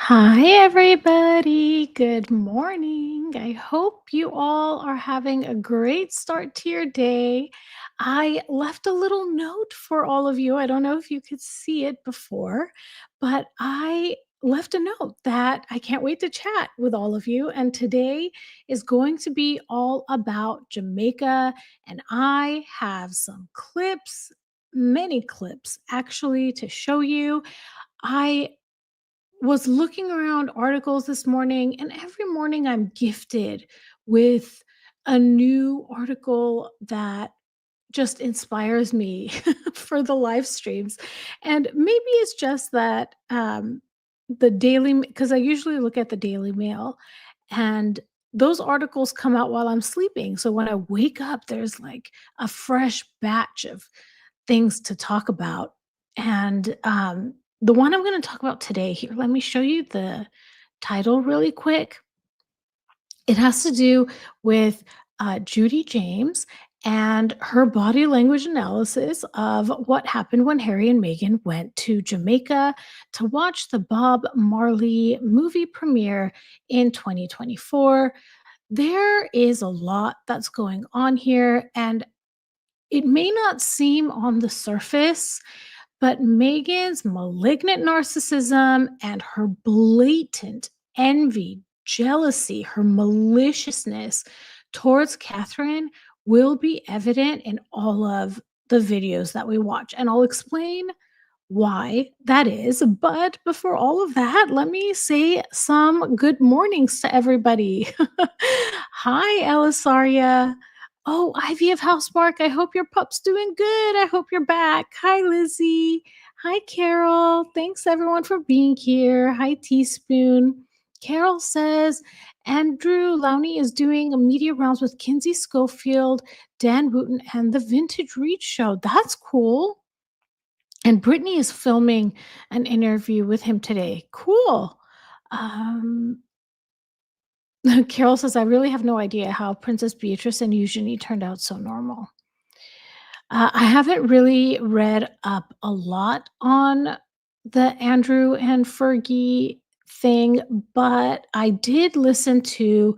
Hi, everybody. Good morning. I hope you all are having a great start to your day. I left a little note for all of you. I don't know if you could see it before, but I left a note that I can't wait to chat with all of you. And today is going to be all about Jamaica. And I have some clips, many clips actually, to show you. I was looking around articles this morning, and every morning I'm gifted with a new article that just inspires me for the live streams. And maybe it's just that the daily, because I usually look at the Daily Mail, and those articles come out while I'm sleeping. So when I wake up, there's like a fresh batch of things to talk about. And the one I'm going to talk about today, here, let me show you the title really quick. It has to do with Judy James and her body language analysis of what happened when Harry and Meghan went to Jamaica to watch the Bob Marley movie premiere in 2024. There is a lot that's going on here, and it may not seem on the surface, but Megan's malignant narcissism and her blatant envy, jealousy, her maliciousness towards Catherine will be evident in all of the videos that we watch. And I'll explain why that is. But before all of that, let me say some good mornings to everybody. Hi, Elisaria. Oh, Ivy of Housemark, I hope your pup's doing good. I hope you're back. Hi, Lizzie. Hi, Carol. Thanks, everyone, for being here. Hi, Teaspoon. Carol says, Andrew Lowney is doing a media rounds with Kinsey Schofield, Dan Wooten, and the Vintage Read Show. That's cool. And Brittany is filming an interview with him today. Cool. Um, Carol says, I really have no idea how Princess Beatrice and Eugenie turned out so normal. I haven't really read up a lot on the Andrew and Fergie thing, but I did listen to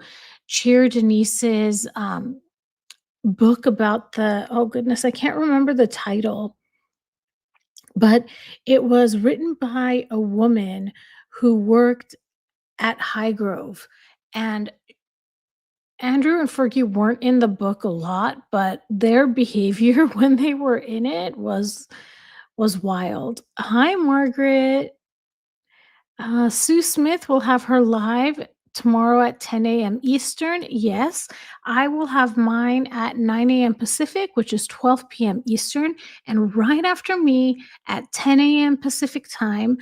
Cheer Denise's book about oh goodness, I can't remember the title, but it was written by a woman who worked at Highgrove. And Andrew and Fergie weren't in the book a lot, but their behavior when they were in it was wild. Hi, Margaret. Sue Smith will have her live tomorrow at 10 a.m. Eastern. Yes, I will have mine at 9 a.m. Pacific, which is 12 p.m. Eastern. And right after me at 10 a.m. Pacific time,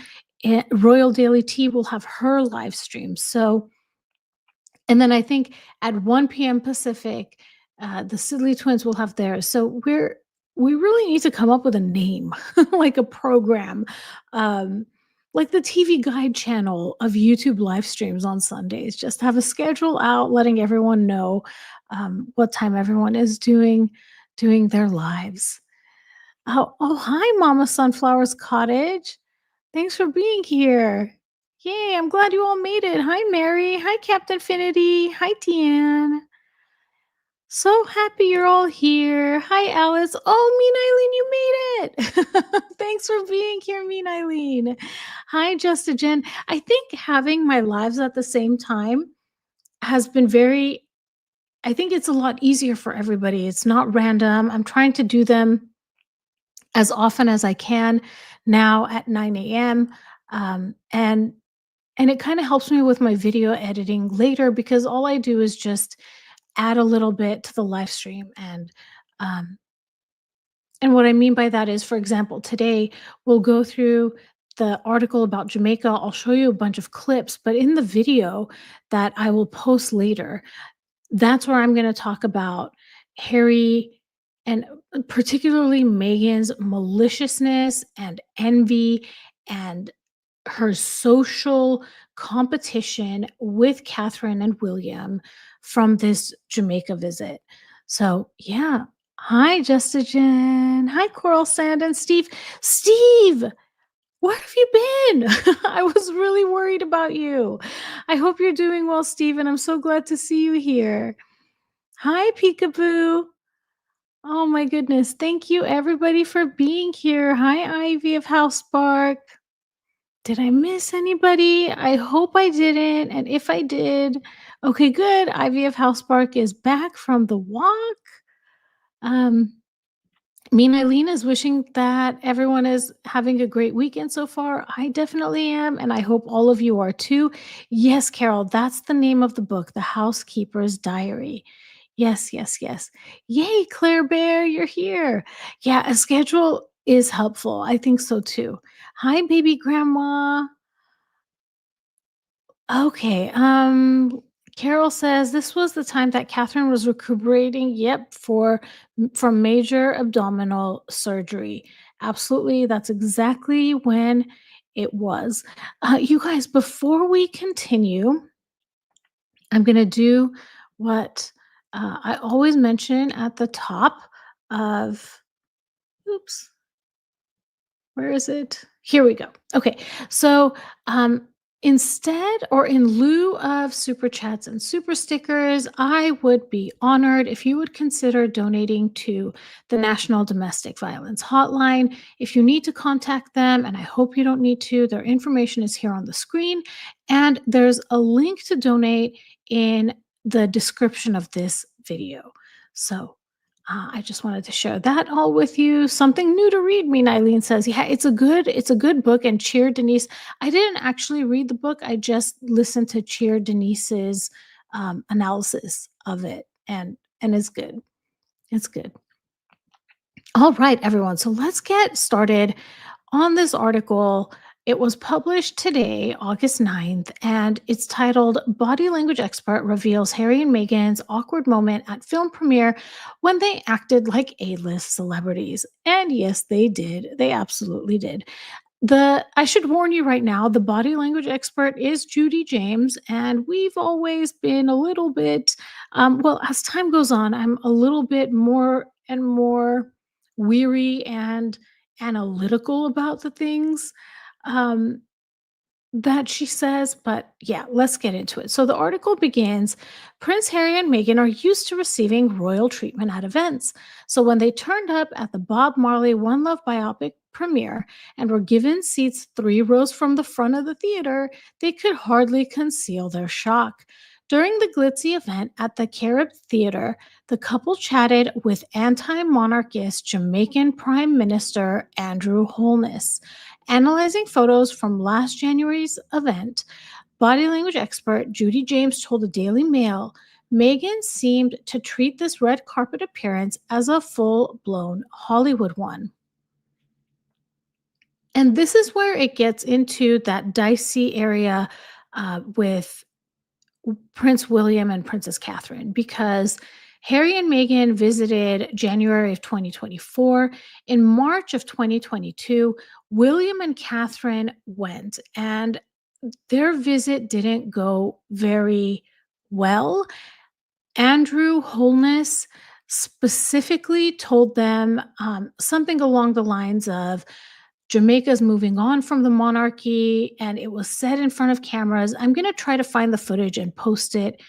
Royal Daily Tea will have her live stream. So, and then I think at 1 p.m. Pacific, the Sidley twins will have theirs. So we really need to come up with a name, like a program, um, like the TV Guide channel of YouTube live streams on Sundays. Just have a schedule out, letting everyone know what time everyone is doing their lives. Oh, hi, Mama Sunflower's Cottage. Thanks for being here. Yay, I'm glad you all made it. Hi, Mary. Hi, Captain Finity. Hi, Tian. So happy you're all here. Hi, Alice. Oh, Mean Eileen, you made it. Thanks for being here, Mean Eileen. Hi, Justagen. I think having my lives at the same time has been I think it's a lot easier for everybody. It's not random. I'm trying to do them as often as I can now at 9 a.m. And it kind of helps me with my video editing later because all I do is just add a little bit to the live stream. Um, and what I mean by that is, for example, today we'll go through the article about Jamaica. I'll show you a bunch of clips, but in the video that I will post later, that's where I'm going to talk about Harry and particularly Meghan's maliciousness and envy and her social competition with Catherine and William from this Jamaica visit. So, yeah. Hi, Justagen. Hi, Coral Sand and Steve. Steve, Where have you been? I was really worried about you. I hope you're doing well, Stephen. I'm so glad to see you here. Hi, Peekaboo. Oh my goodness. Thank you everybody for being here. Hi, Ivy of House Spark. Did I miss anybody? I hope I didn't. And if I did, okay, good. Ivy of House Spark is back from the walk. Um, Me and Eileen is wishing that everyone is having a great weekend so far. I definitely am, and I hope all of you are too. Yes, Carol, that's the name of the book, The Housekeeper's Diary. Yes, yes, yes. Yay, Claire Bear, you're here. Yeah, a schedule is helpful. I think so too. Hi, baby grandma. Okay. Carol says this was the time that Catherine was recuperating. Yep, from major abdominal surgery. Absolutely, that's exactly when it was. You guys, before we continue, I'm gonna do what I always mention at the top of. Oops. Where is it? Here we go. Okay. So, instead or in lieu of super chats and super stickers, I would be honored if you would consider donating to the National Domestic Violence Hotline. If you need to contact them, and I hope you don't need to, their information is here on the screen. And there's a link to donate in the description of this video. So, I just wanted to share that all with you. Something new to read, me, Eileen says. Yeah, it's a good book. And Cheer Denise, I didn't actually read the book. I just listened to Cheer Denise's analysis of it, and it's good. It's good. All right, everyone. So let's get started on this article. It was published today, August 9th, and it's titled Body Language Expert Reveals Harry and Meghan's Awkward Moment at Film Premiere When They Acted Like A-List Celebrities. And yes, they did. They absolutely did. I should warn you right now, the body language expert is Judy James, and we've always been a little bit, well, as time goes on, I'm a little bit more and more weary and analytical about the things. Um, that she says, but yeah, let's get into it. So the article begins. Prince Harry and Meghan are used to receiving royal treatment at events. So when they turned up at the Bob Marley One Love biopic premiere and were given seats 3 rows from the front of the theater, they could hardly conceal their shock. During the glitzy event at the Carib Theater, the couple chatted with anti monarchist Jamaican Prime Minister Andrew Holness. Analyzing photos from last January's event, body language expert Judy James told the Daily Mail Meghan seemed to treat this red carpet appearance as a full blown Hollywood one. And this is where it gets into that dicey area with Prince William and Princess Catherine, because Harry and Meghan visited January of 2024. In March of 2022, William and Catherine went, and their visit didn't go very well. Andrew Holness specifically told them something along the lines of, Jamaica's moving on from the monarchy, and it was said in front of cameras. I'm going to try to find the footage and post it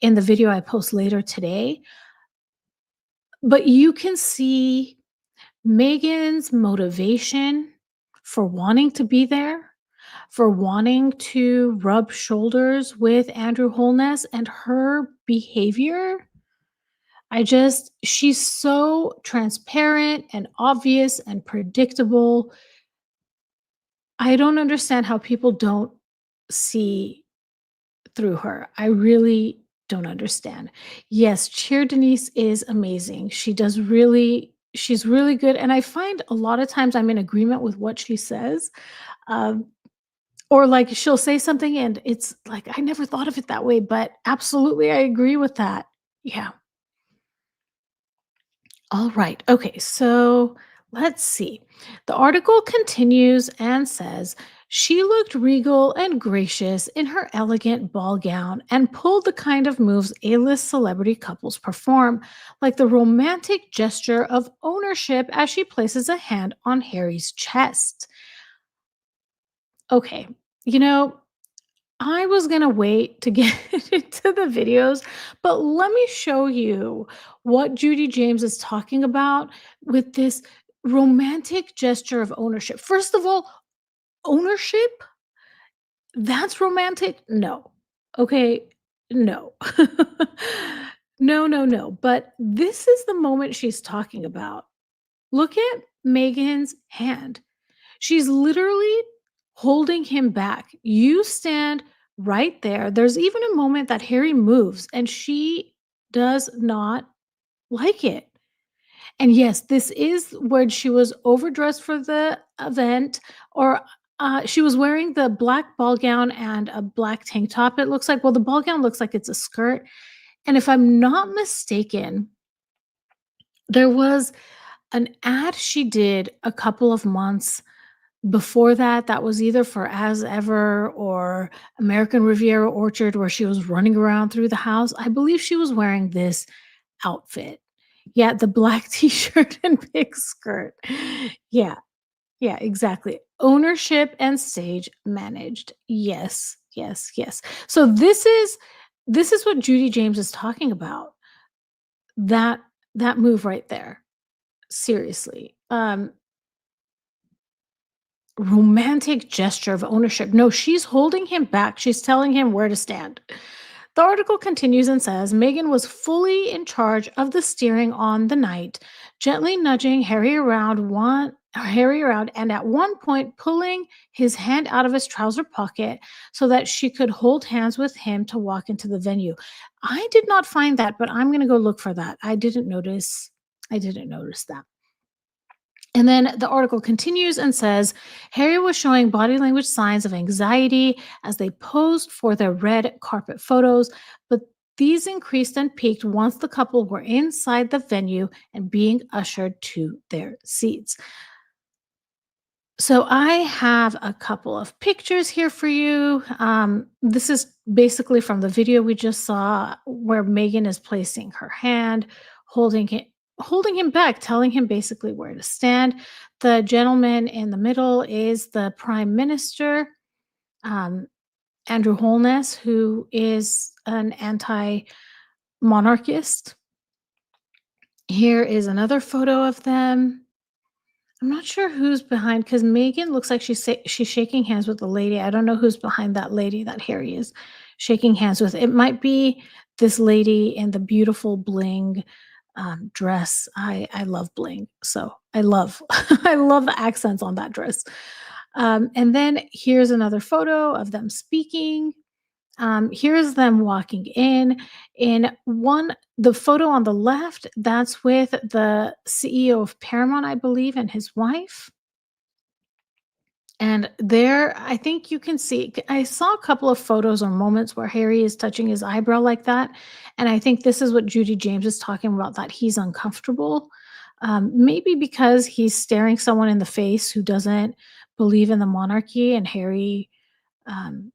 in the video I post later today. But you can see Meghan's motivation for wanting to be there, for wanting to rub shoulders with Andrew Holness, and her behavior. She's so transparent and obvious and predictable. I don't understand how people don't see through her. I really don't understand. Yes, Cheer Denise is amazing. She's really good. And I find a lot of times I'm in agreement with what she says. Um, or like she'll say something and it's like, I never thought of it that way, but absolutely I agree with that. Yeah. All right. Okay. So let's see. The article continues and says she looked regal and gracious in her elegant ball gown and pulled the kind of moves A-list celebrity couples perform, like the romantic gesture of ownership as she places a hand on Harry's chest. Okay. You know, I was gonna wait to get into the videos, but let me show you what Judy James is talking about with this romantic gesture of ownership. First of all, ownership? That's romantic? No. Okay, no. No, no, no, but this is the moment she's talking about. Look at Megan's hand. She's literally holding him back. You stand right there. There's even a moment that Harry moves and she does not like it. And yes, this is where she was overdressed for the event, or she was wearing the black ball gown and a black tank top. It looks like, well, the ball gown looks like it's a skirt. And if I'm not mistaken, there was an ad she did a couple of months before that, that was either for As Ever or American Riviera Orchard, where she was running around through the house. I believe she was wearing this outfit. Yeah, the black t-shirt and big skirt. Yeah, yeah, exactly. Ownership and stage managed. Yes, yes, yes. So this is what Judy James is talking about. That that move right there. Seriously. Romantic gesture of ownership. No, she's holding him back. She's telling him where to stand. The article continues and says Meghan was fully in charge of the steering on the night, gently nudging Harry around and at one point pulling his hand out of his trouser pocket so that she could hold hands with him to walk into the venue. I did not find that, but I'm going to go look for that. I didn't notice that. And then the article continues and says Harry was showing body language signs of anxiety as they posed for their red carpet photos, but these increased and peaked once the couple were inside the venue and being ushered to their seats. So I have a couple of pictures here for you. This is basically from the video we just saw where Megan is placing her hand, holding him, holding him back, telling him basically where to stand. The gentleman in the middle is the Prime Minister, um, Andrew Holness, who is an anti-monarchist. Here is another photo of them. I'm not sure who's behind because Megan looks like she's shaking hands with the lady. I don't know who's behind that lady that Harry is shaking hands with. It might be this lady in the beautiful bling dress. I love bling, so I love I love the accents on that dress. And then here's another photo of them speaking. Here's them walking in. In one, the photo on the left, that's with the CEO of Paramount, I believe, and his wife. And there, I think you can see, I saw a couple of photos or moments where Harry is touching his eyebrow like that. And I think this is what Judy James is talking about, that he's uncomfortable. Maybe because he's staring someone in the face who doesn't believe in the monarchy, and Harry um,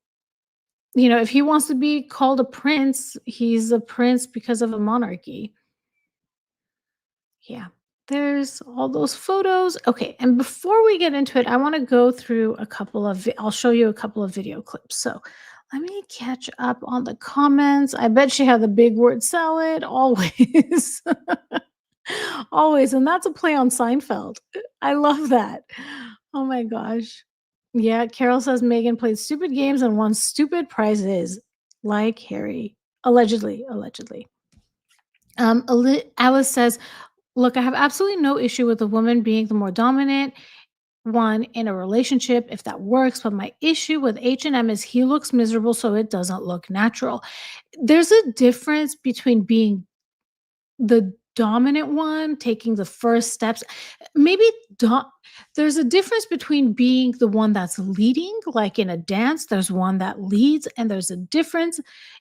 if he wants to be called a prince, he's a prince because of a monarchy. Yeah. There's all those photos. Okay, and before we get into it, I wanna go through a couple of I'll show you a couple of video clips. So, let me catch up on the comments. I bet she had the big word salad, always. Always, and that's a play on Seinfeld. I love that. Oh my gosh. Yeah, Carol says Megan played stupid games and won stupid prizes, like Harry. Allegedly, allegedly. Alice says, "Look, I have absolutely no issue with the woman being the more dominant one in a relationship if that works, but my issue with H&M is he looks miserable, so it doesn't look natural." There's a difference between being the dominant one, taking the first steps. Maybe do there's a difference between being the one that's leading, like in a dance, there's one that leads, and there's a difference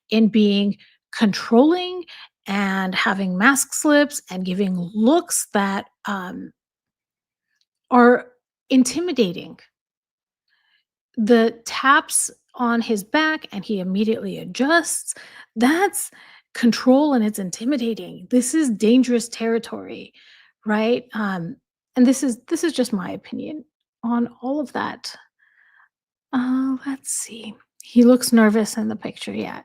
in being controlling and having mask slips and giving looks that, are intimidating. The taps on his back and he immediately adjusts, that's control and it's intimidating. This is dangerous territory, right? And this is just my opinion on all of that. Let's see. He looks nervous in the picture, yeah.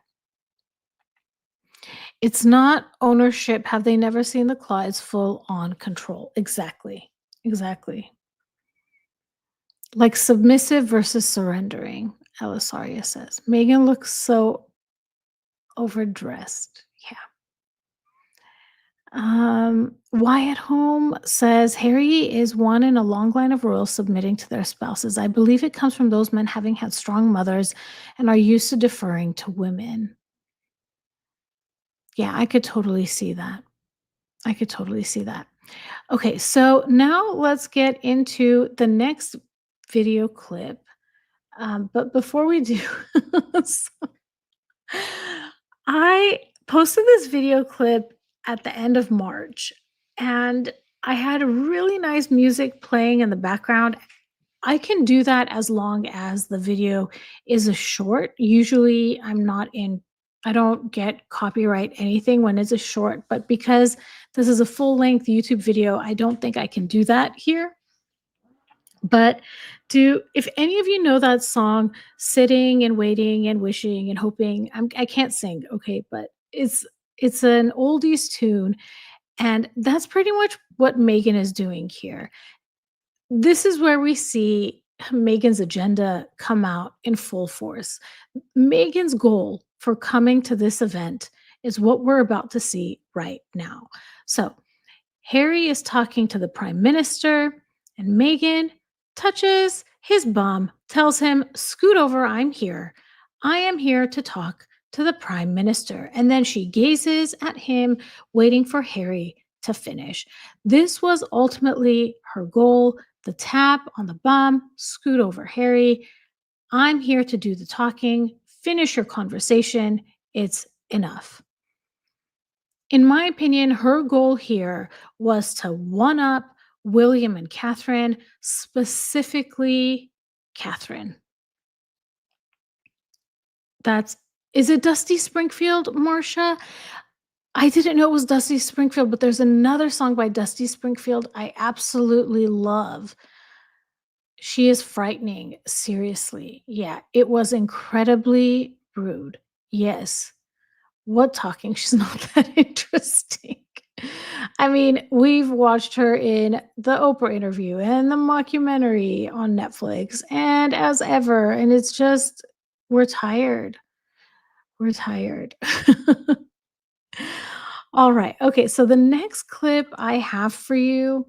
It's not ownership. Have they never seen the claw? It's full on control. Exactly. Exactly. Like submissive versus surrendering, Elisaria says. Megan looks so overdressed. Yeah. Why at home says Harry is one in a long line of royals submitting to their spouses. I believe it comes from those men having had strong mothers and are used to deferring to women. Yeah, I could totally see that. I could totally see that. Okay, so now let's get into the next video clip. But before we do, so I posted this video clip at the end of March, and I had a really nice music playing in the background. I can do that as long as the video is a short. Usually, I don't get copyright anything when it's a short, but because this is a full length YouTube video, I don't think I can do that here. But do if any of you know that song, "Sitting and Waiting and Wishing and Hoping," I can't sing, okay, but it's an oldies tune, and that's pretty much what Megan is doing here. This is where we see Megan's agenda come out in full force. Megan's goal for coming to this event is what we're about to see right now. So, Harry is talking to the prime minister, and Meghan touches his bum, tells him, "Scoot over, I'm here. I am here to talk to the prime minister." And then she gazes at him, waiting for Harry to finish. This was ultimately her goal, the tap on the bum, "Scoot over, Harry. I'm here to do the talking. Finish your conversation. It's enough." In my opinion, her goal here was to one up William and Catherine, specifically Catherine. That's Is it Dusty Springfield, Marcia? I didn't know it was Dusty Springfield, but there's another song by Dusty Springfield I absolutely love. She is frightening, seriously. Yeah, it was incredibly rude. Yes. What talking? She's not that interesting. I mean, we've watched her in the Oprah interview and the mockumentary on Netflix and as ever, and it's just we're tired. We're tired. All right. Okay, so the next clip I have for you,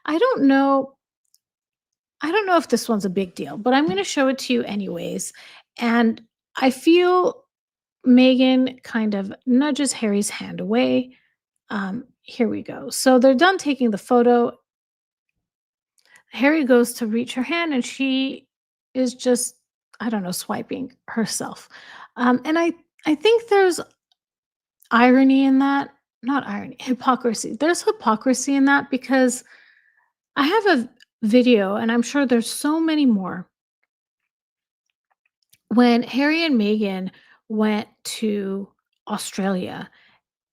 I don't know I don't know if this one's a big deal, but I'm gonna show it to you anyways. And I feel Megan kind of nudges Harry's hand away. Here we go. So they're done taking the photo. Harry goes to reach her hand and she is just, I don't know, swiping herself. And I think there's irony in that. Not irony, hypocrisy. There's hypocrisy in that because I have a video, and I'm sure there's so many more. When Harry and Meghan went to Australia,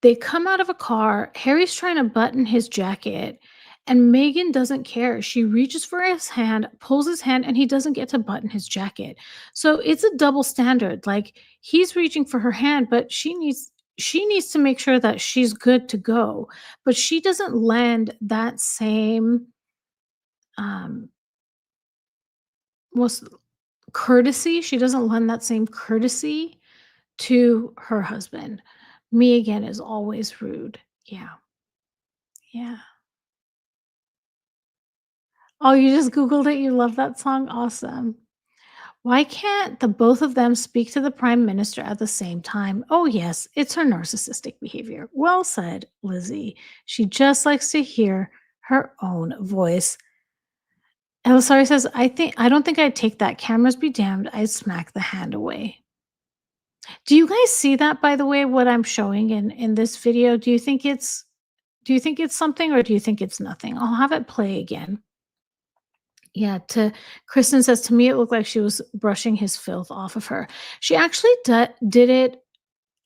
they come out of a car, Harry's trying to button his jacket, and Megan doesn't care. She reaches for his hand, pulls his hand, and he doesn't get to button his jacket. So it's a double standard. Like he's reaching for her hand, but she needs to make sure that she's good to go. But she doesn't lend that same um what's courtesy. She doesn't lend that same courtesy to her husband. Me again is always rude. Yeah. Yeah. Oh, you just Googled it? You love that song? Awesome. Why can't the both of them speak to the prime minister at the same time? Oh, yes, it's her narcissistic behavior. Well said, Lizzie. She just likes to hear her own voice. Elisari says, I don't think I'd take that. Cameras be damned. I'd smack the hand away. Do you guys see that, by the way, what I'm showing in this video? Do you think it's something or do you think it's nothing? I'll have it play again. Yeah, to Kristen says, "To me, it looked like she was brushing his filth off of her." She actually did it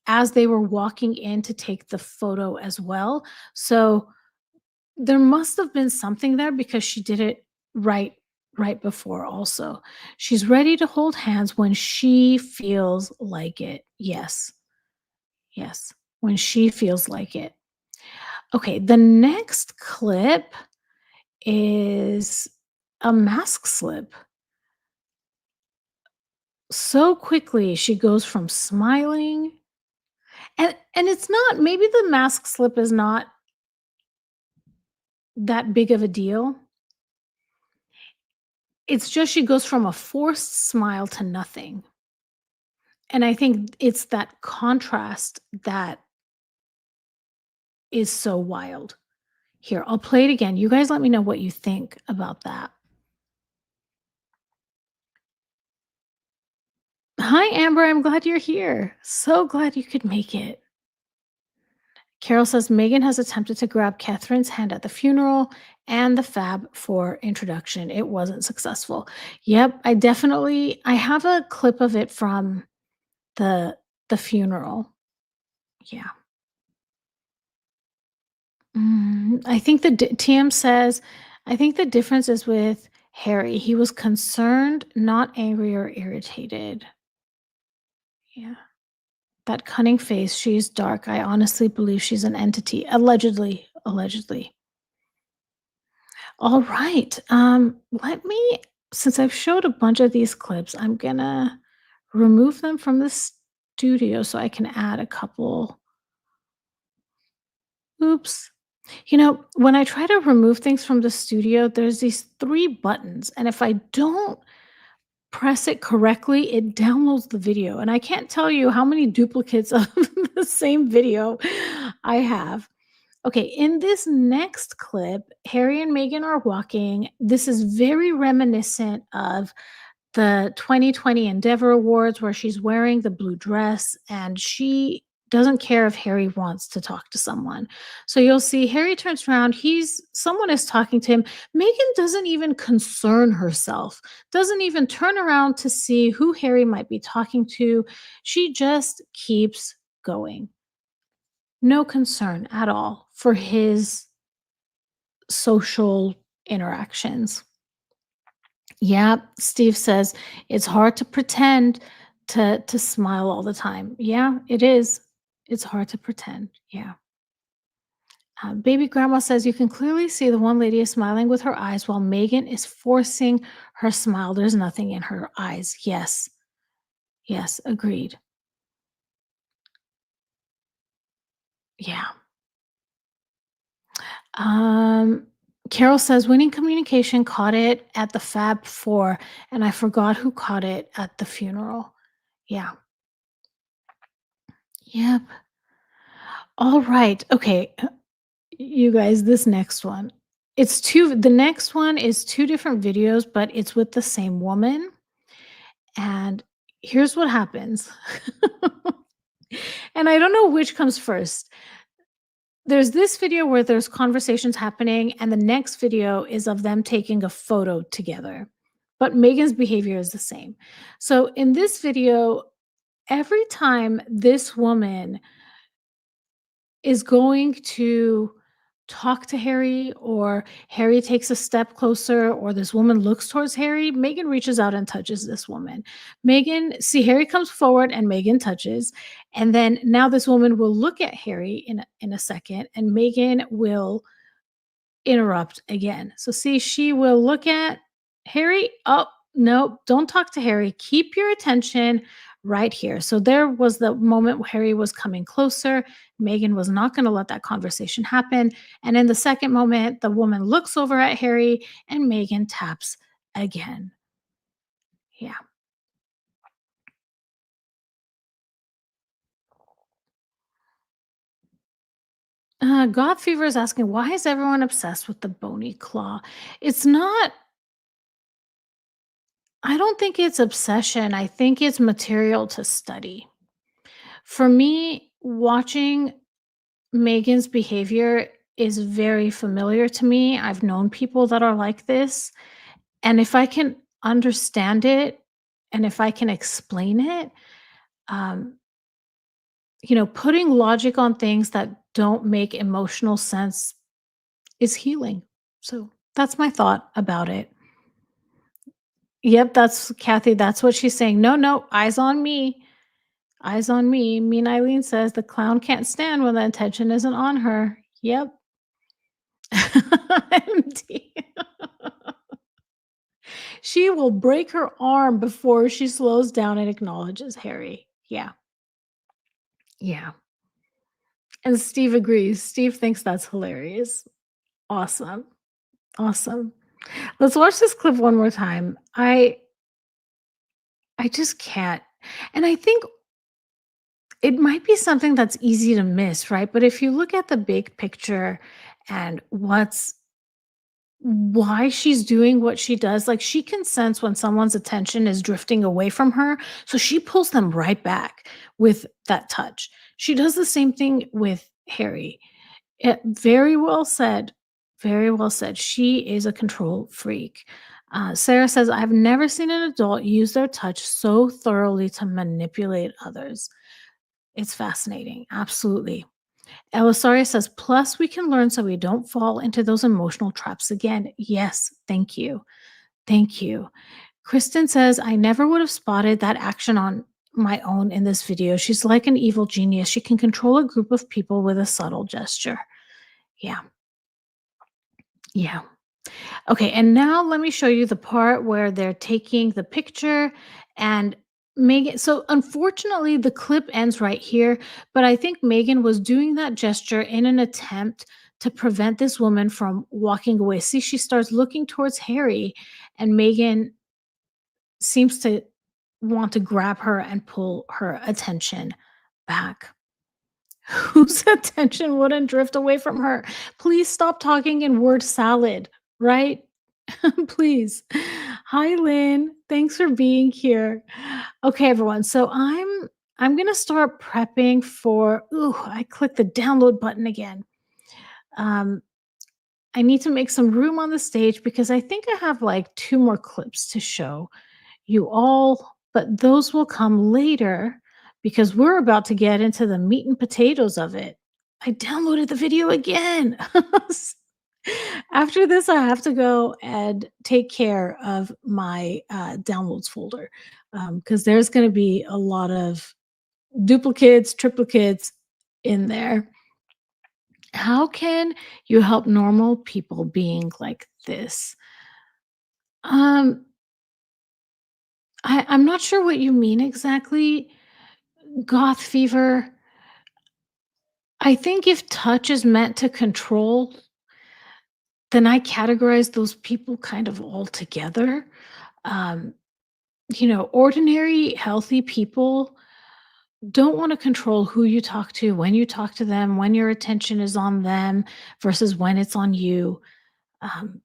as they were walking in to take the photo as well. So there must have been something there because she did it right right before also. She's ready to hold hands when she feels like it. Yes. Yes. When she feels like it. Okay, the next clip is a mask slip. So quickly she goes from smiling and it's not, maybe the mask slip is not that big of a deal. It's just she goes from a forced smile to nothing. And I think it's that contrast that is so wild. Here, I'll play it again. You guys let me know what you think about that. Hi, Amber. I'm glad you're here. So glad you could make it. Carol says Megan has attempted to grab Catherine's hand at the funeral and the fab for introduction. It wasn't successful. Yep, I have a clip of it from the the funeral. Yeah. I think TM says, I think the difference is with Harry. He was concerned, not angry or irritated. Yeah. That cunning face, she's dark. I honestly believe she's an entity. Allegedly. Allegedly. All right. Let me, since I've showed a bunch of these clips, I'm gonna remove them from the studio so I can add a couple. Oops. When I try to remove things from the studio, there's these three buttons. And if I don't press it correctly, it downloads the video. And I can't tell you how many duplicates of the same video I have. Okay, in this next clip, Harry and Meghan are walking. This is very reminiscent of the 2020 Endeavor Awards where she's wearing the blue dress and she doesn't care if Harry wants to talk to someone. So you'll see Harry turns around, someone is talking to him. Meghan doesn't even concern herself, doesn't even turn around to see who Harry might be talking to. She just keeps going. No concern at all for his social interactions. Yeah, Steve says it's hard to pretend to smile all the time. Yeah, it is. It's hard to pretend. Yeah. Baby grandma says you can clearly see the one lady is smiling with her eyes while Megan is forcing her smile. There's nothing in her eyes. Yes. Yes, agreed. Yeah. Um Carol says winning communication caught it at the Fab Four, and I forgot who caught it at the funeral. Yeah. Yep. All right. Okay. You guys, this next one. The next one is two different videos, but it's with the same woman. And here's what happens. And I don't know which comes first. There's this video where there's conversations happening, and the next video is of them taking a photo together. But Megan's behavior is the same. So in this video, every time this woman is going to talk to Harry, or Harry takes a step closer, or this woman looks towards Harry, Megan reaches out and touches this woman. Harry comes forward and Megan touches. And then now this woman will look at Harry in a second, and Megan will interrupt again. So see, she will look at Harry. Oh, no, don't talk to Harry. Keep your attention right here. So there was the moment where Harry was coming closer. Megan was not going to let that conversation happen. And in the second moment, the woman looks over at Harry and Megan taps again. Yeah. God Fever is asking, why is everyone obsessed with the bony claw? It's not, I don't think it's obsession. I think it's material to study. For me, watching Megan's behavior is very familiar to me. I've known people that are like this. And if I can understand it and if I can explain it, um, putting logic on things that don't make emotional sense is healing. So that's my thought about it. Yep, that's Kathy, that's what she's saying. "No, no, eyes on me. Eyes on me." Mean Eileen says, "The clown can't stand when the attention isn't on her." Yep. MD. She will break her arm before she slows down and acknowledges Harry. Yeah, yeah. And Steve agrees. Steve thinks that's hilarious. Awesome. Awesome. Let's watch this clip one more time. I just can't. And I think it might be something that's easy to miss, right? But if you look at the big picture and why she's doing what she does, like she can sense when someone's attention is drifting away from her. So she pulls them right back with that touch. She does the same thing with Harry. Very well said. Very well said. She is a control freak. Sarah says, I've never seen an adult use their touch so thoroughly to manipulate others. It's fascinating. Absolutely. Elisaria says, plus we can learn so we don't fall into those emotional traps again. Yes. Thank you. Thank you. Kristen says, I never would have spotted that action on my own in this video. She's like an evil genius. She can control a group of people with a subtle gesture. Yeah. Yeah. Okay, and now let me show you the part where they're taking the picture and Megan. So unfortunately, the clip ends right here, but I think Megan was doing that gesture in an attempt to prevent this woman from walking away. See, she starts looking towards Harry, and Megan seems to want to grab her and pull her attention back. Whose attention wouldn't drift away from her? Please stop talking in word salad, right? Please. Hi, Lynn. Thanks for being here. Okay, everyone. So I'm gonna start prepping for. Ooh, I clicked the download button again. Um, I need to make some room on the stage because I think I have like two more clips to show you all, but those will come later because we're about to get into the meat and potatoes of it. I downloaded the video again. After this, I have to go and take care of my downloads folder because there's going to be a lot of duplicates, triplicates in there. How can you help normal people being like this? Um, I'm not sure what you mean exactly. Goth fever. I think if touch is meant to control, then I categorize those people kind of all together. Um, ordinary healthy people don't want to control who you talk to, when you talk to them, when your attention is on them versus when it's on you. Um,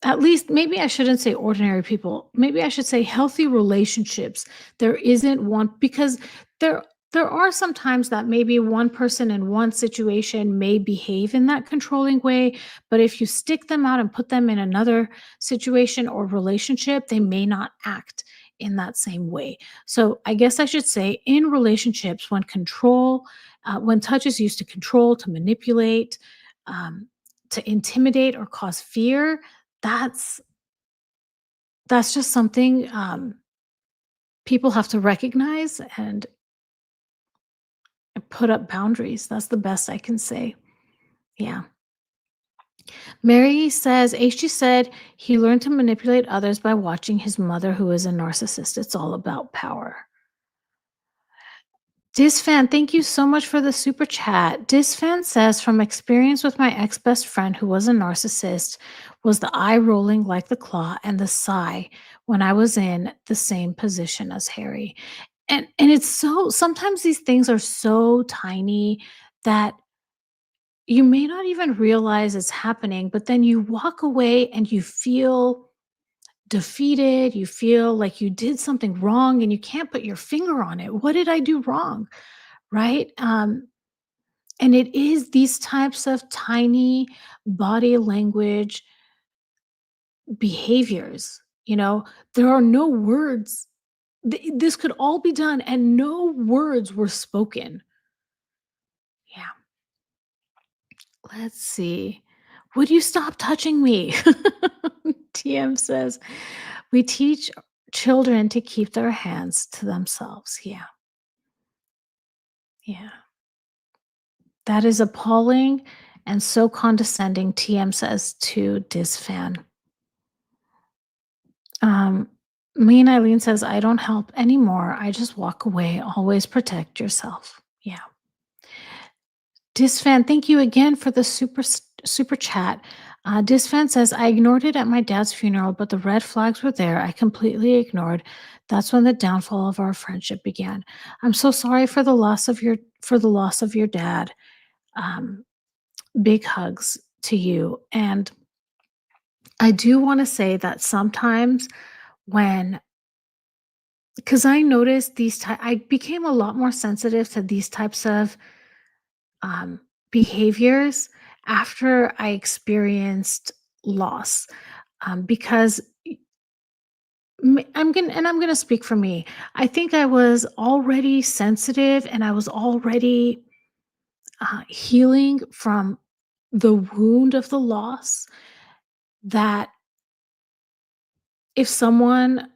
At least maybe I shouldn't say ordinary people. Maybe I should say healthy relationships. There isn't one because there there are some times that maybe one person in one situation may behave in that controlling way, but if you stick them out and put them in another situation or relationship, they may not act in that same way. So I guess I should say in relationships when touch is used to control, to manipulate, um, to intimidate or cause fear, that's that's just something, people have to recognize and put up boundaries. That's the best I can say. Yeah. Mary says, HG said he learned to manipulate others by watching his mother, who is a narcissist. It's all about power. Disfan, thank you so much for the super chat. Disfan says, from experience with my ex best friend who was a narcissist, was the eye rolling like the claw and the sigh when I was in the same position as Harry. And it's so sometimes these things are so tiny that you may not even realize it's happening, but then you walk away and you feel defeated. You feel like you did something wrong and you can't put your finger on it. What did I do wrong? Right? And it is these types of tiny body language behaviors. There are no words. This could all be done, and no words were spoken. Yeah. Let's see. Would you stop touching me? TM says, We teach children to keep their hands to themselves. Yeah. Yeah. That is appalling and so condescending, TM says to Disfan. Um, Me and Eileen says, I don't help anymore. I just walk away. Always protect yourself. Yeah. Disfan, thank you again for the super chat. Disfan says, I ignored it at my dad's funeral, but the red flags were there. I completely ignored. That's when the downfall of our friendship began. I'm so sorry for the loss of your dad. Um, Big hugs to you. And I do want to say that sometimes when because I noticed I became a lot more sensitive to these types of um, behaviors after I experienced loss. Because I'm gonna speak for me. I think I was already sensitive and I was already healing from the wound of the loss. That if someone,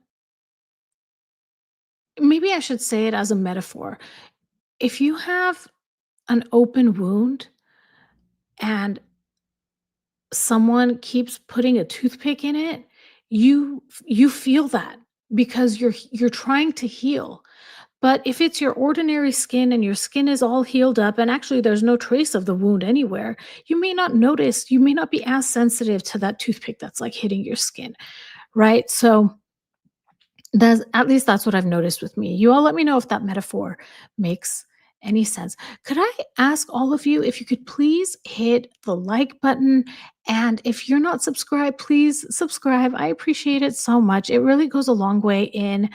maybe I should say it as a metaphor. If you have an open wound and someone keeps putting a toothpick in it, you feel that because you're trying to heal. But if it's your ordinary skin and your skin is all healed up and actually there's no trace of the wound anywhere, you may not notice, you may not be as sensitive to that toothpick that's like hitting your skin, right? So at least that's what I've noticed with me. You all let me know if that metaphor makes any sense. Could I ask all of you if you could please hit the like button? And if you're not subscribed, please subscribe. I appreciate it so much. It really goes a long way in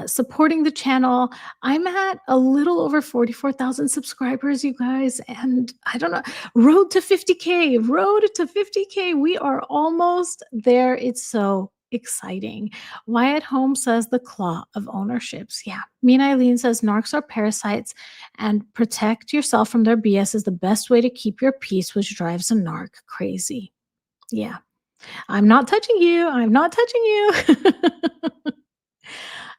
supporting the channel. I'm at a little over 44,000 subscribers, you guys. And I don't know, road to 50K, road to 50K. We are almost there. It's so exciting. Wyatt Holmes says the claw of ownerships. Yeah. Me and Eileen says narcs are parasites and protect yourself from their BS is the best way to keep your peace, which drives a narc crazy. Yeah. I'm not touching you. I'm not touching you.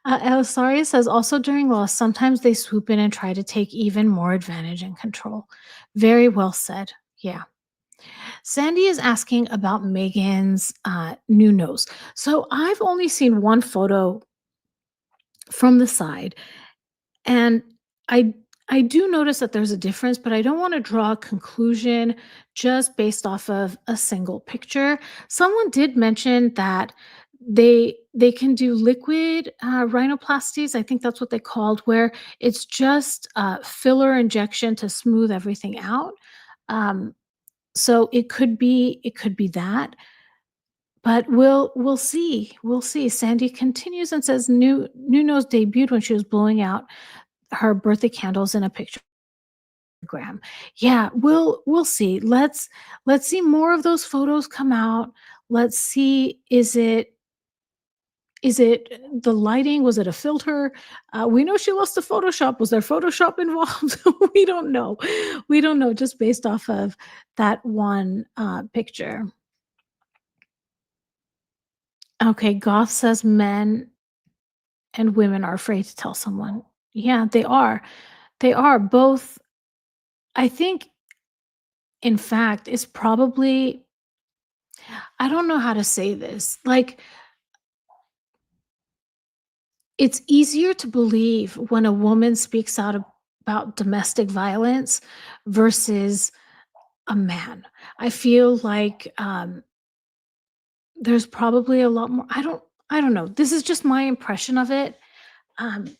Elisaria says, also during loss, sometimes they swoop in and try to take even more advantage and control. Very well said. Yeah. Sandy is asking about Megan's new nose. So I've only seen one photo from the side, and I I do notice that there's a difference, but I don't want to draw a conclusion just based off of a single picture. Someone did mention that they can do liquid rhinoplasties. I think that's what they called, where it's just filler injection to smooth everything out. Um, so it could be that, but we'll see. We'll see. Sandy continues and says new nose debuted when she was blowing out her birthday candles in a pictogram. Yeah, we'll see. Let's see more of those photos come out. Let's see, is it the lighting? Was it a filter? We know she lost to Photoshop. Was there Photoshop involved? We don't know. We don't know just based off of that one picture. Okay, Goth says men and women are afraid to tell someone. Yeah, they are. They are both. I think, in fact, it's probably, I don't know how to say this. Like, it's easier to believe when a woman speaks out about domestic violence versus a man. I feel like there's probably a lot more. I don't know. This is just my impression of it. Um,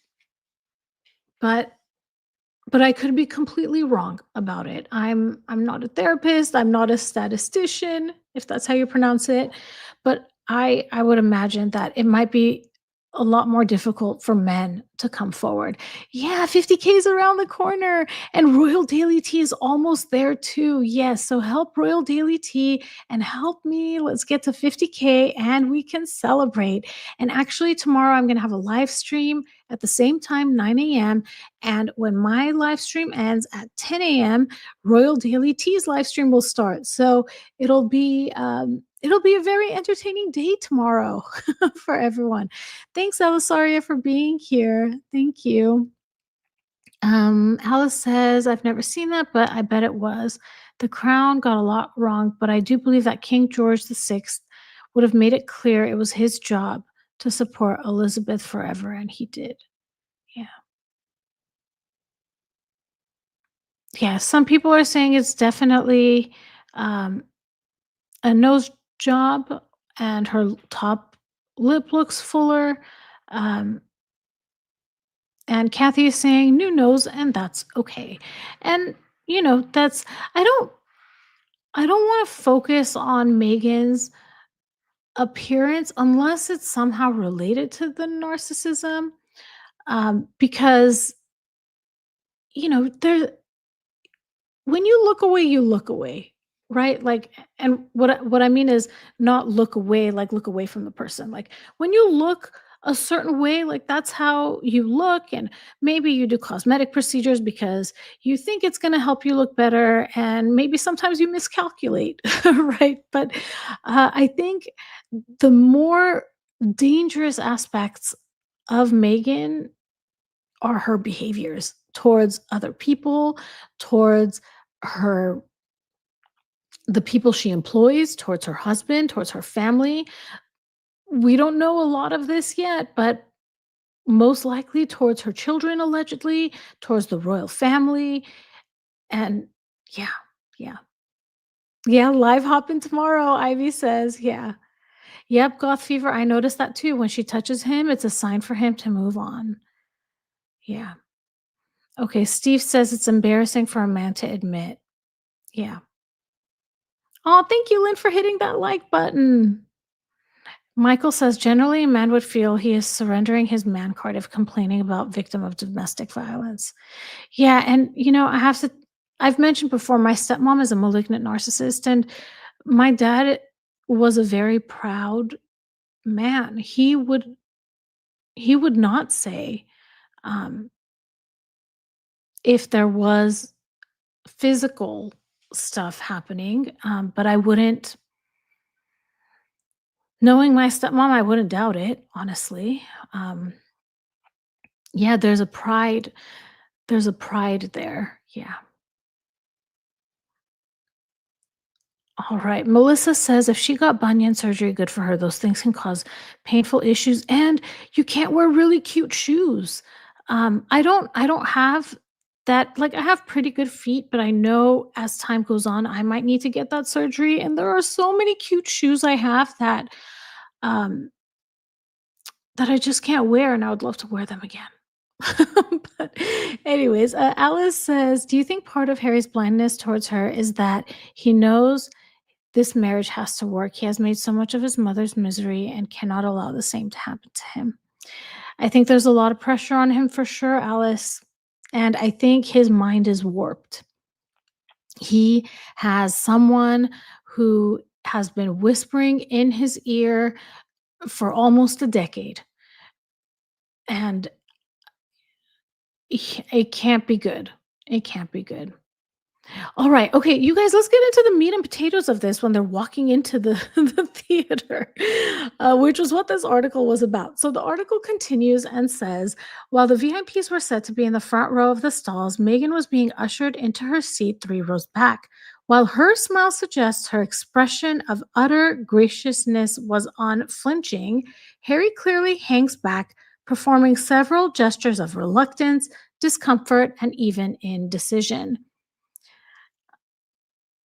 but I could be completely wrong about it. I'm not a therapist, I'm not a statistician, if that's how you pronounce it, but I would imagine that it might be a lot more difficult for men to come forward. Yeah, 50K is around the corner and Royal Daily Tea is almost there too. Yes, so help Royal Daily Tea and help me. Let's get to 50K and we can celebrate. And actually tomorrow I'm going to have a live stream at the same time, 9 a.m. And when my live stream ends at 10 a.m., Royal Daily Tea's live stream will start. So it'll be It'll be a very entertaining day tomorrow for everyone. Thanks, Elisaria, for being here. Thank you. Alice says, I've never seen that, but I bet it was. The crown got a lot wrong, but I do believe that King George VI would have made it clear it was his job to support Elizabeth forever, and he did. Yeah. Yeah. Some people are saying it's definitely um, a nose job, and her top lip looks fuller. Um, and Kathy is saying new nose, and that's okay. And that's I don't I don't want to focus on Megan's appearance unless it's somehow related to the narcissism, because there when you look away, right? Like, and what I mean is not look away, like look away from the person. Like when you look a certain way, like that's how you look, and maybe you do cosmetic procedures because you think it's going to help you look better, and maybe sometimes you miscalculate, right? But I think the more dangerous aspects of Megan are her behaviors towards other people, towards her the people she employs, towards her husband, towards her family. We don't know a lot of this yet, but most likely towards her children, allegedly, towards the royal family. And yeah, yeah. Yeah, live hopping tomorrow, Ivy says. Yeah. Yep, goth fever. I noticed that too. When she touches him, it's a sign for him to move on. Yeah. Okay, Steve says it's embarrassing for a man to admit. Yeah. Oh, thank you, Lynn, for hitting that like button. Michael says generally a man would feel he is surrendering his man card if complaining about victim of domestic violence. Yeah, and I've mentioned before my stepmom is a malignant narcissist, and my dad was a very proud man. He would not say um if there was physical stuff happening, but I wouldn't knowing my stepmom, I wouldn't doubt it, honestly. Um, yeah, there's a pride there. Yeah. All right. Melissa says if she got bunion surgery, good for her. Those things can cause painful issues, and you can't wear really cute shoes. I don't have that. Like, I have pretty good feet, but I know as time goes on, I might need to get that surgery. And there are so many cute shoes I have um, that I just can't wear, and I would love to wear them again. But anyways, Alice says, "Do you think part of Harry's blindness towards her is that he knows this marriage has to work? He has made so much of his mother's misery and cannot allow the same to happen to him." I think there's a lot of pressure on him for sure, Alice, and I think his mind is warped. He has someone who has been whispering in his ear for almost a decade, and it can't be good. It can't be good. All right. Okay, you guys, let's get into the meat and potatoes of this when they're walking into the, the theater, which was what this article was about. So the article continues and says while the VIPs were set to be in the front row of the stalls, Megan was being ushered into her seat 3 rows back. While her smile suggests her expression of utter graciousness was unflinching, Harry clearly hangs back, performing several gestures of reluctance, discomfort, and even indecision.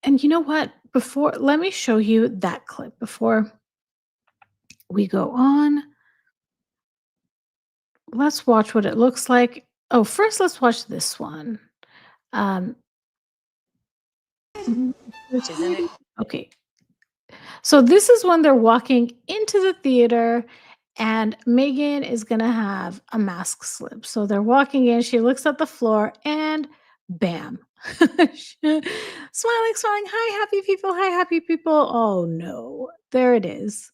And you know what? Before let me show you that clip before we go on. Let's watch what it looks like. Oh, first let's watch this one. Um, mm, okay. So this is when they're walking into the theater and Megan is going to have a mask slip. So they're walking in, she looks at the floor and bam. Smiling, smiling. Hi, happy people. Hi, happy people. Oh no. There it is.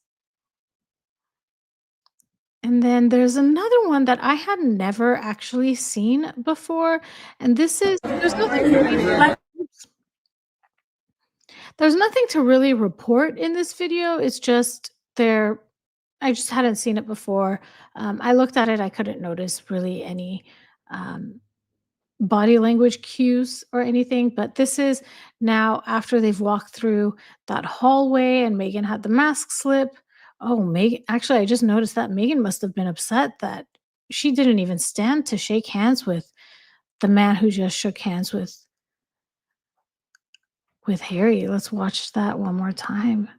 And then there's another one that I had never actually seen before, and this is there's nothing There's nothing to really report in this video. It's just there. I just hadn't seen it before. I looked at it. I couldn't notice really any um, body language cues or anything. But this is now after they've walked through that hallway and Megan had the mask slip. Oh, Megan. Actually, I just noticed that Megan must have been upset that she didn't even stand to shake hands with the man who just shook hands with Harry. Let's watch that one more time.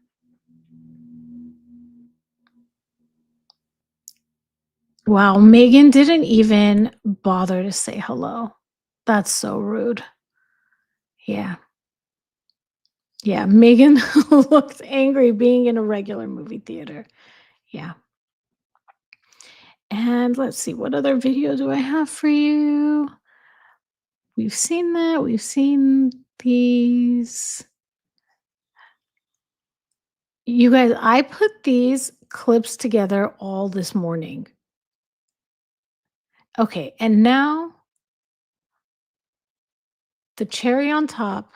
Wow, Megan didn't even bother to say hello. That's so rude. Yeah. Yeah, Megan looked angry being in a regular movie theater. Yeah. And let's see, what other video do I have for you? We've seen that. We've seen these. You guys, I put these clips together all this morning. Okay, and now the cherry on top,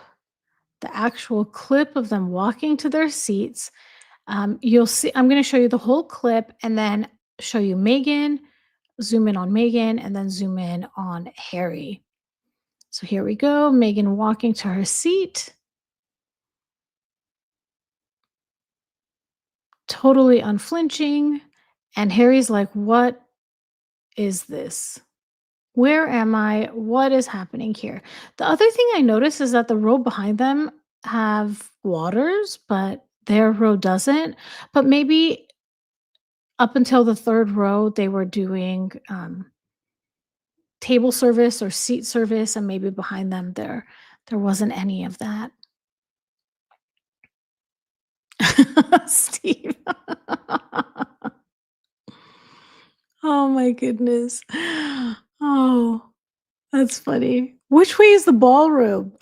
the actual clip of them walking to their seats. You'll see, I'm going to show you the whole clip and then show you Megan, zoom in on Megan, and then zoom in on Harry. So here we go. Megan walking to her seat, totally unflinching. And Harry's like, "What is this? Where am I? What is happening here?" The other thing I noticed is that the row behind them have waters, but their row doesn't. But maybe up until the third row, they were doing table service or seat service, and maybe behind them there wasn't any of that. Steve. Oh my goodness. Oh, that's funny. Which way is the ballroom?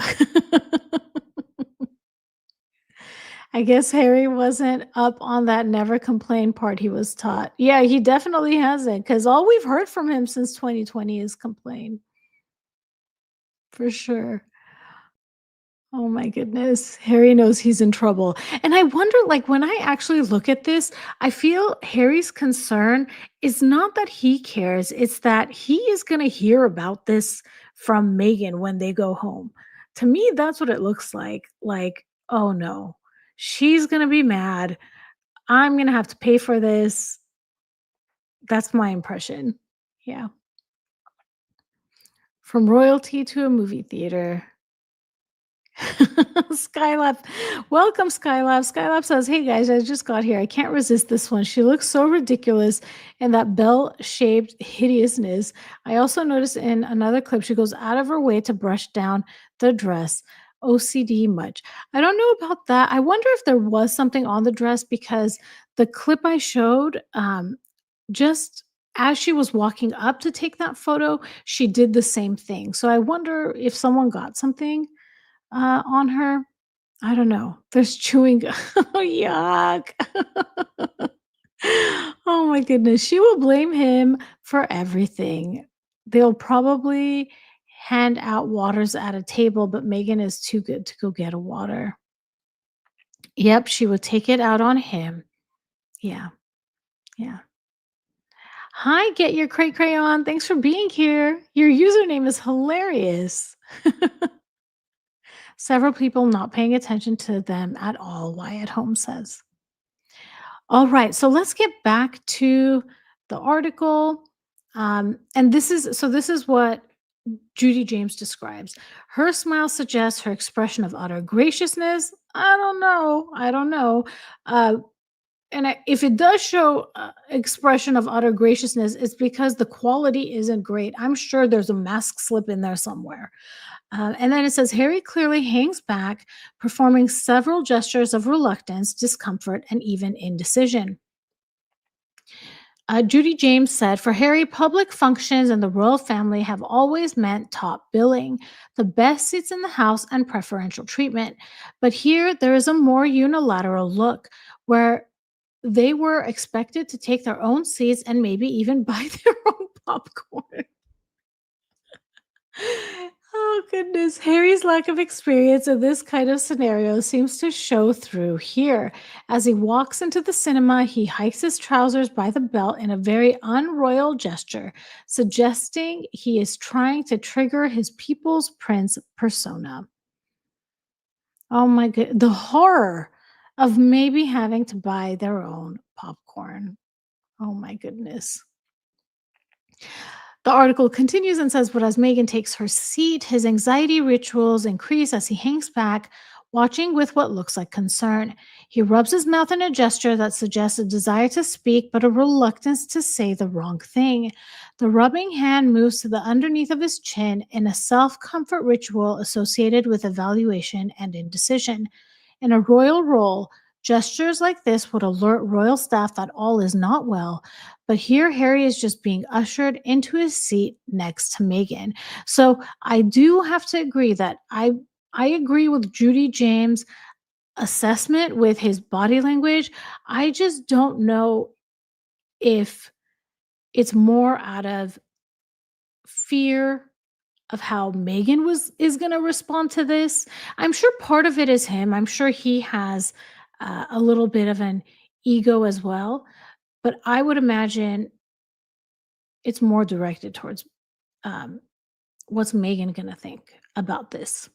I guess Harry wasn't up on that never complain part he was taught. Yeah, he definitely hasn't, because all we've heard from him since 2020 is complain, for sure. Oh my goodness. Harry knows he's in trouble. And I wonder, like, when I actually look at this, I feel Harry's concern is not that he cares, it's that he is going to hear about this from Meghan when they go home. To me, that's what it looks like. Like, oh no, she's going to be mad. I'm going to have to pay for this. That's my impression. Yeah. From royalty to a movie theater. Skylab. Welcome, Skylab. Skylab says, "Hey guys, I just got here. I can't resist this one. She looks so ridiculous in that bell shaped hideousness. I also noticed in another clip, she goes out of her way to brush down the dress. OCD much. I don't know about that. I wonder if there was something on the dress because the clip I showed, just as she was walking up to take that photo, she did the same thing. So I wonder if someone got something on her. I don't know. There's chewing gum. Yuck. Oh my goodness. She will blame him for everything. They'll probably hand out waters at a table, but Megan is too good to go get a water. Yep, she would take it out on him. Yeah, yeah. Hi, get your cray crayon. Thanks for being here. Your username is hilarious. Several people not paying attention to them at all, Wyatt Holmes says. All right, so let's get back to the article. And this is what Judy James describes. Her smile suggests her expression of utter graciousness. I don't know. I don't know. Uh, if it does show expression of utter graciousness, it's because the quality isn't great. I'm sure there's a mask slip in there somewhere. And then it says Harry clearly hangs back, performing several gestures of reluctance, discomfort, and even indecision. Judy James said, "For Harry, public functions and the royal family have always meant top billing, the best seats in the house, and preferential treatment. But here, there is a more unilateral look where they were expected to take their own seats and maybe even buy their own popcorn." Oh, goodness. Harry's lack of experience in this kind of scenario seems to show through here. As he walks into the cinema, he hikes his trousers by the belt in a very unroyal gesture, suggesting he is trying to trigger his People's Prince persona. Oh my good, the horror of maybe having to buy their own popcorn. Oh my goodness. The article continues and says, but as Megan takes her seat, his anxiety rituals increase as he hangs back, watching with what looks like concern. He rubs his mouth in a gesture that suggests a desire to speak, but a reluctance to say the wrong thing. The rubbing hand moves to the underneath of his chin in a self comfort ritual associated with evaluation and indecision. In a royal role, gestures like this would alert royal staff that all is not well, but here Harry is just being ushered into his seat next to Meghan. So I do have to agree that I agree with Judy James' assessment with his body language. I just don't know if it's more out of fear of how Megan was is going to respond to this. I'm sure part of it is him. I'm sure he has a little bit of an ego as well, but I would imagine it's more directed towards um, what's Megan going to think about this.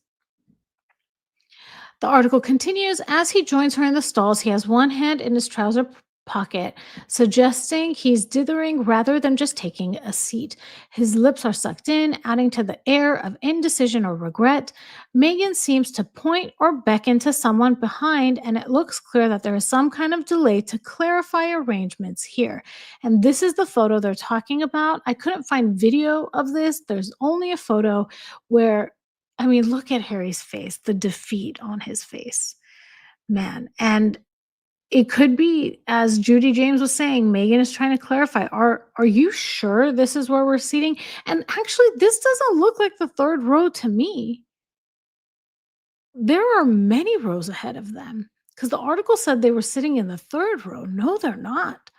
The article continues as he joins her in the stalls. He has one hand in his trouser pocket, suggesting he's dithering rather than just taking a seat. His lips are sucked in, adding to the air of indecision or regret. Megan seems to point or beckon to someone behind, and it looks clear that there is some kind of delay to clarify arrangements here. And this is the photo they're talking about. I couldn't find video of this. There's only a photo where I mean, look at Harry's face, the defeat on his face, man. And it could be, as Judy James was saying, Megan is trying to clarify, are you sure this is where we're seating? And actually, this doesn't look like the third row to me. There are many rows ahead of them because the article said they were sitting in the third row. No, they're not.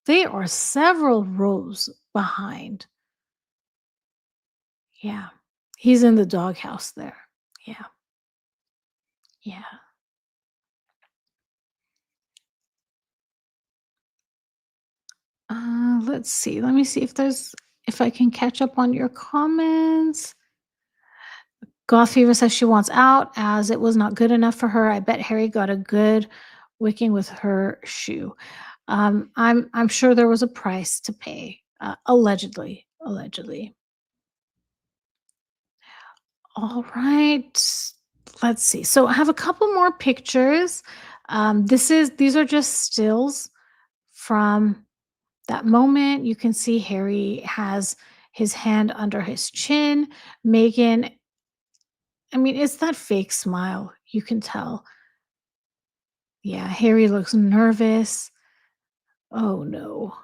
They are several rows behind. Yeah. He's in the doghouse there. Yeah. Yeah. Let's see. Let me see if I can catch up on your comments. Goth Fever says she wants out as it was not good enough for her. I bet Harry got a good wicking with her shoe. I'm sure there was a price to pay. Allegedly, allegedly. All right. Let's see. So I have a couple more pictures. These are just stills from that moment. You can see Harry has his hand under his chin. Megan, I mean, it's that fake smile. You can tell. Yeah, Harry looks nervous. Oh no.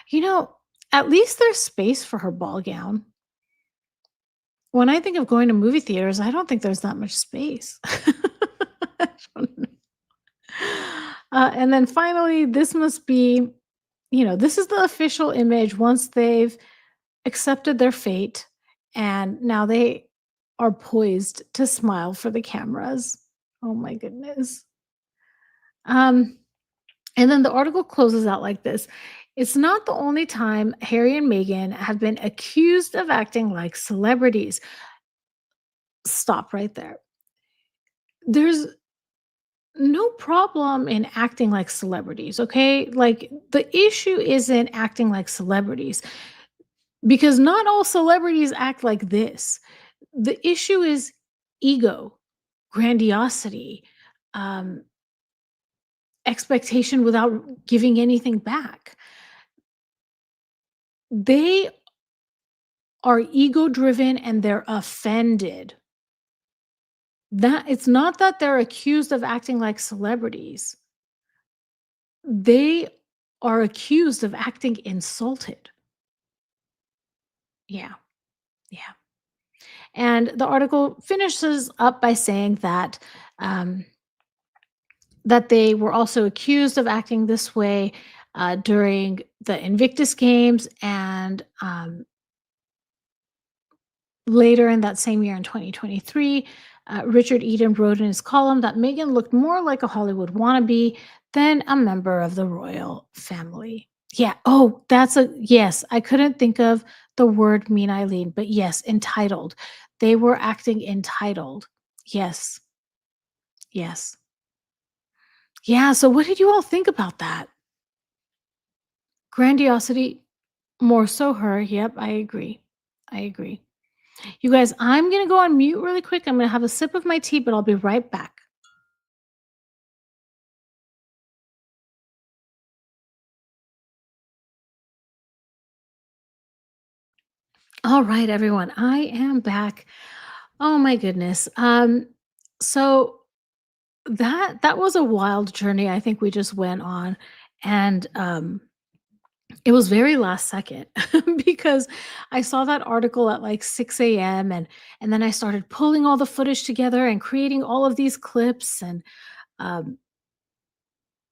You know, at least there's space for her ball gown. When I think of going to movie theaters, I don't think there's that much space. I don't know. And then finally, this must be, this is the official image once they've accepted their fate, and now they are poised to smile for the cameras. Oh my goodness. Um, and then the article closes out like this. It's not the only time Harry and Meghan have been accused of acting like celebrities. Stop right there. There's no problem in acting like celebrities, okay? Like the issue isn't acting like celebrities because not all celebrities act like this. The issue is ego, grandiosity, um, expectation without giving anything back. They are ego driven and they're offended. That it's not that they're accused of acting like celebrities. They are accused of acting insulted. Yeah. Yeah. And the article finishes up by saying um, that they were also accused of acting this way during the Invictus Games and Later in that same year in 2023, Richard Eden wrote in his column that Meghan looked more like a Hollywood wannabe than a member of the royal family. Yeah. Oh, that's a yes. I couldn't think of the word mean Eileen, but yes, entitled. They were acting entitled. Yes. Yes. Yeah. So, what did you all think about that? Grandiosity, more so her. Yep. I agree. I agree. You guys, I'm going to go on mute really quick. I'm going to have a sip of my tea, but I'll be right back. All right, everyone. I am back. Oh my goodness. So that was a wild journey I think we just went on. And it was very last second because I saw that article at like 6 a.m. And then I started pulling all the footage together and creating all of these clips and um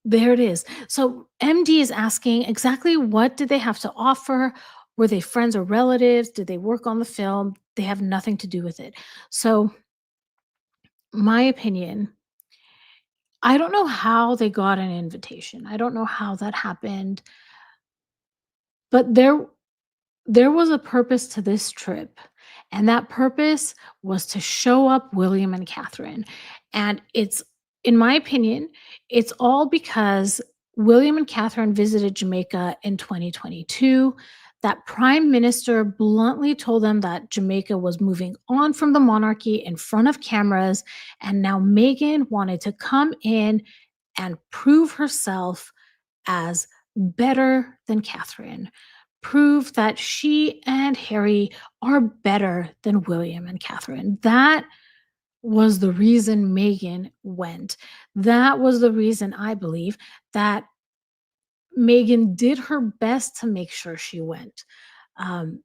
there it is. So MD is asking exactly what did they have to offer? Were they friends or relatives? Did they work on the film? They have nothing to do with it. So, my opinion, I don't know how they got an invitation. I don't know how that happened, but there was a purpose to this trip, and that purpose was to show up William and Catherine. And it's, in my opinion, it's all because William and Catherine visited Jamaica in 2022. That prime minister bluntly told them that Jamaica was moving on from the monarchy in front of cameras. And now Meghan wanted to come in and prove herself as better than Catherine, prove that she and Harry are better than William and Catherine. That was the reason Meghan went. That was the reason I believe that Meghan did her best to make sure she went. Um,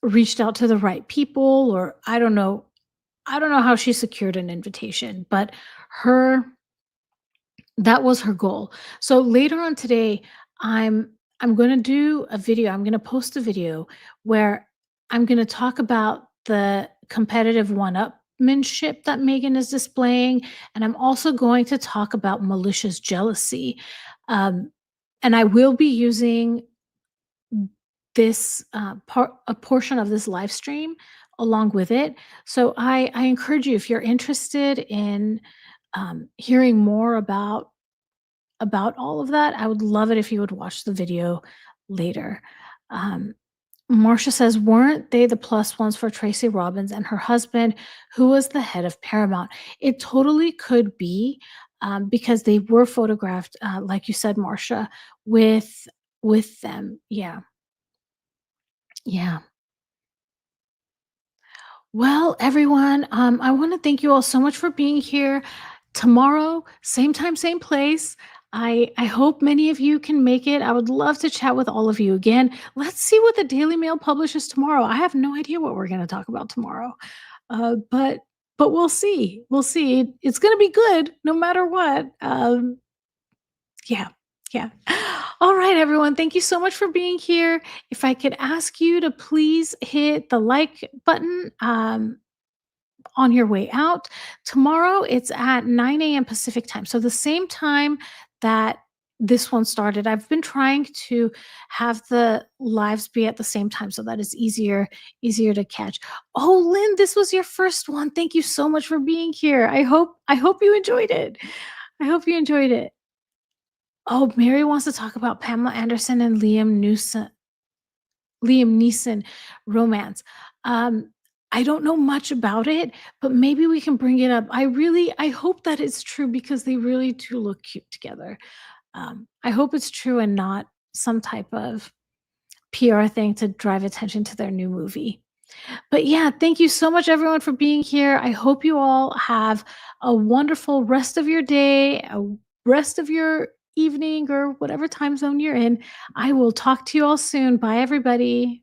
Reached out to the right people, or I don't know. I don't know how she secured an invitation, but her that was her goal. So later on today, I'm I'm going to do a video. I'm going to post a video where I'm going to talk about the competitive one-upmanship that Meghan is displaying, and I'm also going to talk about malicious jealousy. Um, and I will be using this a portion of this live stream along with it. So I encourage you, if you're interested in hearing more about all of that, I would love it if you would watch the video later. Um, Marcia says, weren't they the plus ones for Tracy Robbins and her husband, who was the head of Paramount? It totally could be because they were photographed, like you said, Marcia, with them. Yeah, yeah. Well, everyone, I want to thank you all so much for being here. Tomorrow, same time, same place. I hope many of you can make it. I would love to chat with all of you again. Let's see what the Daily Mail publishes tomorrow. I have no idea what we're going to talk about tomorrow, but we'll see. We'll see. It's going to be good no matter what. Yeah, yeah. All right, everyone. Thank you so much for being here. If I could ask you to please hit the like button. On your way out. Tomorrow, it's at 9 a.m. Pacific time. So the same time that this one started. I've been trying to have the lives be at the same time so that it's easier to catch. Oh, Lynn, this was your first one. Thank you so much for being here. I hope you enjoyed it. I hope you enjoyed it. Oh, Mary wants to talk about Pamela Anderson and Liam Neeson romance. Um, I don't know much about it, but maybe we can bring it up. I hope that it's true because they really do look cute together. I hope it's true and not some type of PR thing to drive attention to their new movie. But yeah, thank you so much, everyone, for being here. I hope you all have a wonderful rest of your day, a rest of your evening, or whatever time zone you're in. I will talk to you all soon. Bye, everybody.